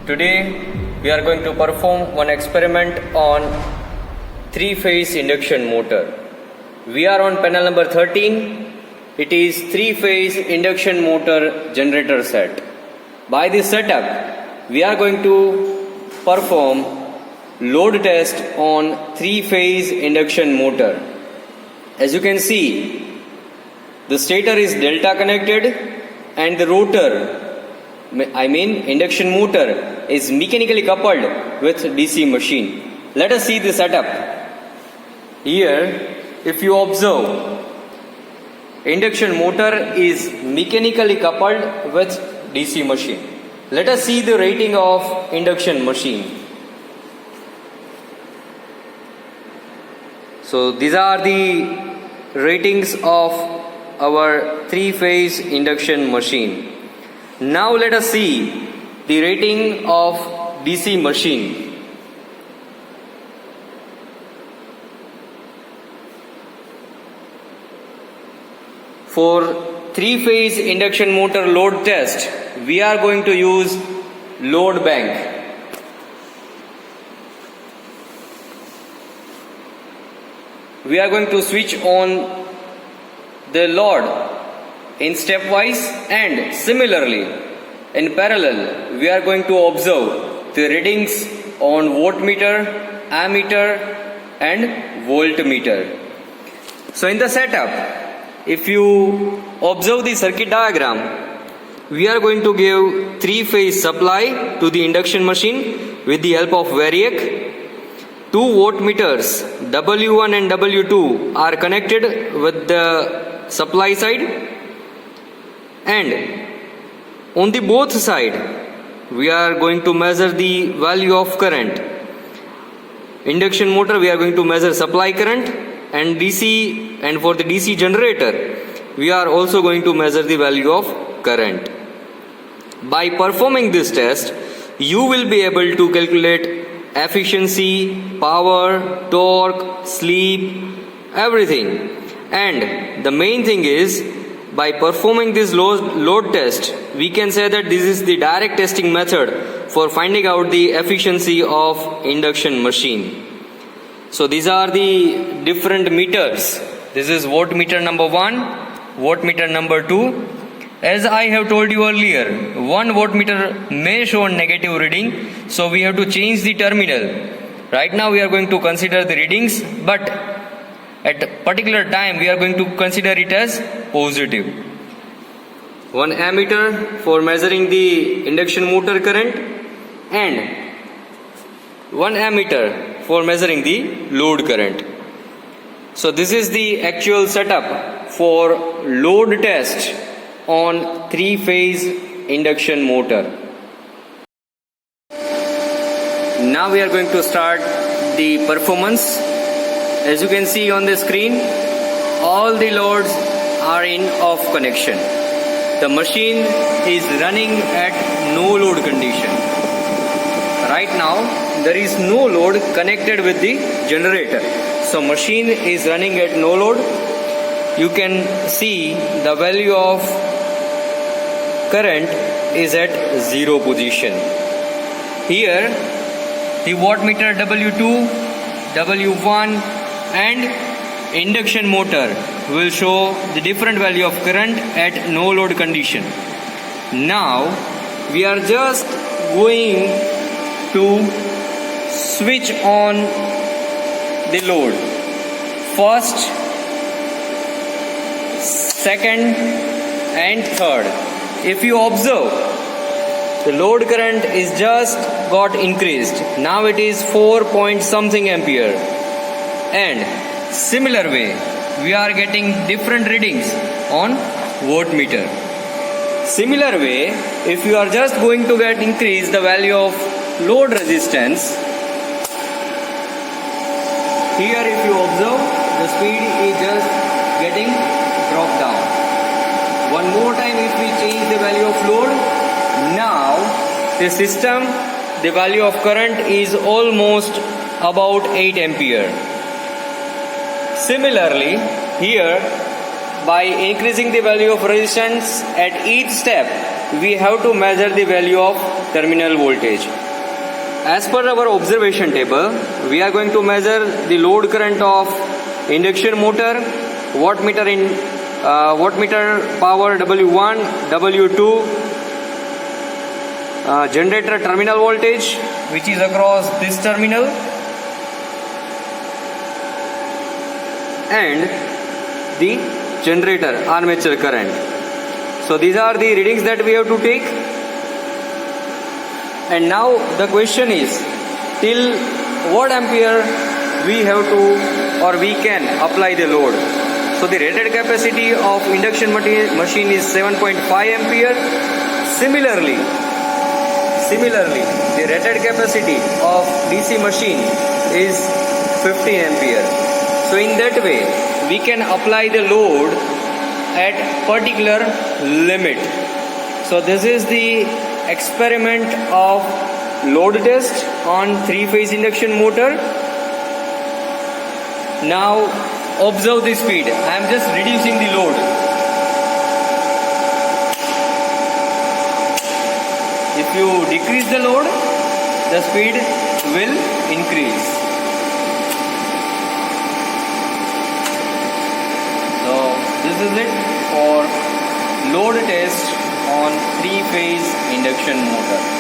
Today we are going to perform one experiment on three-phase induction motor. We are on panel number 13. It is three-phase induction motor generator set. By this setup, we are going to perform load test on three-phase induction motor. As you can see, the stator is delta connected and the rotor, induction motor, is mechanically coupled with DC machine. Let us see the setup. Here, if you observe, induction motor is mechanically coupled with DC machine. Let us see the rating of induction machine. So these are the ratings of our three-phase induction machine. Now let us see the rating of DC machine. For three-phase induction motor load test, we are going to use load bank. We are going to switch on the load in stepwise, and similarly in parallel we are going to observe the readings on voltmeter, ammeter and voltmeter. So in the setup, if you observe the circuit diagram, we are going to give three-phase supply to the induction machine with the help of variac. Two voltmeters W1 and W2 are connected with the supply side, and on the both side we are going to measure the value of current. Induction motor we are going to measure supply current, and DC, and for the DC generator we are also going to measure the value of current. By performing this test, you will be able to calculate efficiency, power, torque, sleep, everything. And the main thing is, by performing this load test, we can say that this is the direct testing method for finding out the efficiency of induction machine. So these are the different meters. This is voltmeter number 1, voltmeter number 2. As I have told you earlier, one voltmeter may show a negative reading, so we have to change the terminal. Right now we are going to consider the readings, but at a particular time we are going to consider it as positive. One ammeter for measuring the induction motor current, and one ammeter for measuring the load current. So this is the actual setup for load test on three-phase induction motor. Now we are going to start the performance. As you can see on the screen, all the loads are in off connection. The machine is running at no load condition. Right now there is no load connected with the generator. So machine is running at no load. You can see the value of current is at 0 position. Here the wattmeter W2 W1 and induction motor will show the different value of current at no load condition. Now we are just going to switch on the load. First, second and third. If you observe, the load current is just got increased. Now it is 4 point something ampere. And similar way, we are getting different readings on voltmeter. Similar way, if you are just going to get increase the value of load resistance, here if you observe, the speed is just getting dropped down. One more time, if we change the value of load, now the system, the value of current is almost about 8 ampere. Similarly, here by increasing the value of resistance at each step, we have to measure the value of terminal voltage. As per our observation table, we are going to measure the load current of induction motor, wattmeter power W1, W2, generator terminal voltage, which is across this terminal, and the generator armature current. So these are the readings that we have to take. And now the question is, till what ampere we have to or we can apply the load. So the rated capacity of induction machine is 7.5 ampere. Similarly, the rated capacity of DC machine is 50 ampere. So in that way, we can apply the load at particular limit. So this is the experiment of load test on 3-phase induction motor. Now observe the speed. I am just reducing the load. If you decrease the load, the speed will increase. So this is it for load test on 3-phase induction motor.